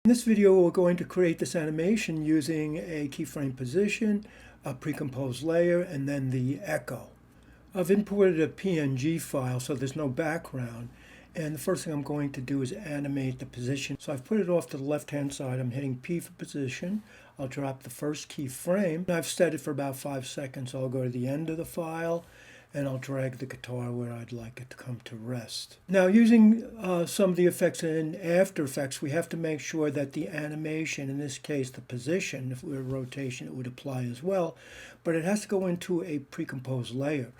In this video, we're going to create this animation using a keyframe position, a pre-composed layer, and then the echo. I've imported a PNG file, so there's no background. And the first thing I'm going to do is animate the position. So I've put it off to the left-hand side. I'm hitting P for position. I'll drop the first keyframe. I've set it for about 5 seconds. So I'll go to the end of the file, and I'll drag the guitar where I'd like it to come to rest. Now, using some of the effects in After Effects, we have to make sure that the animation, in this case the position, if we were rotation it would apply as well, but it has to go into a pre-composed layer.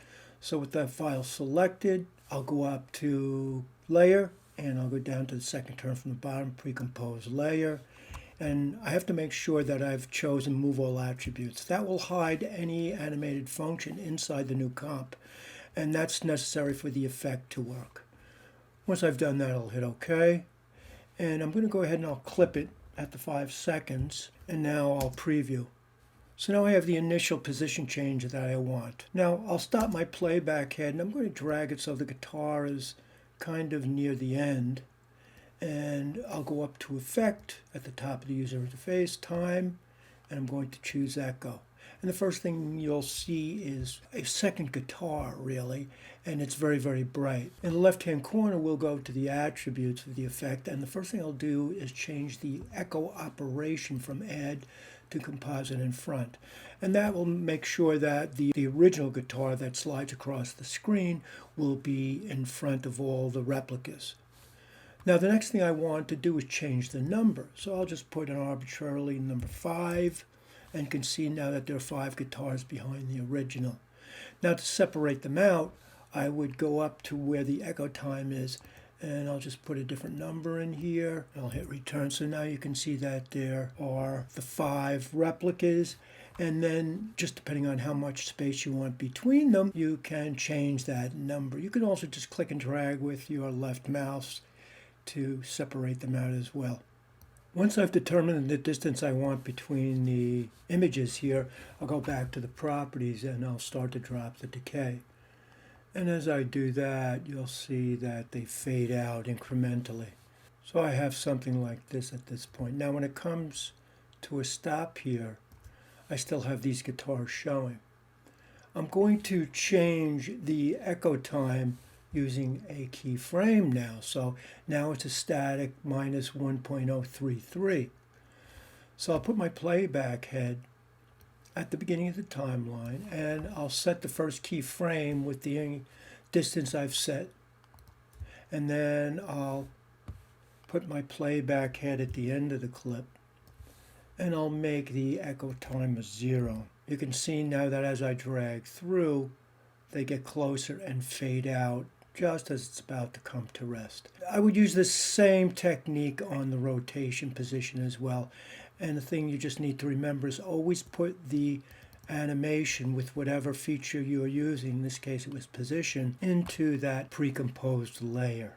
So with that file selected, I'll go up to Layer, and I'll go down to the second term from the bottom, Pre-composed Layer. And I have to make sure that I've chosen Move All Attributes. That will hide any animated function inside the new comp, and that's necessary for the effect to work. Once I've done that, I'll hit OK, and I'm going to go ahead and I'll clip it at the 5 seconds, and now I'll preview. So now I have the initial position change that I want. Now I'll stop my playback head, and I'm going to drag it so the guitar is kind of near the end. And I'll go up to Effect at the top of the user interface, Time, and I'm going to choose Echo. And the first thing you'll see is a second guitar, really, and it's very, very bright. In the left-hand corner, we'll go to the attributes of the effect, and the first thing I'll do is change the echo operation from Add to Composite in front. And that will make sure that the original guitar that slides across the screen will be in front of all the replicas. Now the next thing I want to do is change the number. So I'll just put an arbitrarily number 5, and you can see now that there are 5 guitars behind the original. Now to separate them out, I would go up to where the echo time is, and I'll just put a different number in here. I'll hit return. So now you can see that there are the 5 replicas, and then just depending on how much space you want between them, you can change that number. You can also just click and drag with your left mouse to separate them out as well. Once I've determined the distance I want between the images here, I'll go back to the properties and I'll start to drop the decay. And as I do that, you'll see that they fade out incrementally. So I have something like this at this point. Now when it comes to a stop here, I still have these guitars showing. I'm going to change the echo time using a keyframe now. So now it's a static minus 1.033. So I'll put my playback head at the beginning of the timeline, and I'll set the first keyframe with the distance I've set. And then I'll put my playback head at the end of the clip, and I'll make the echo time a 0. You can see now that as I drag through, they get closer and fade out just as it's about to come to rest. I would use the same technique on the rotation position as well. And the thing you just need to remember is always put the animation with whatever feature you're using, in this case it was position, into that pre-composed layer.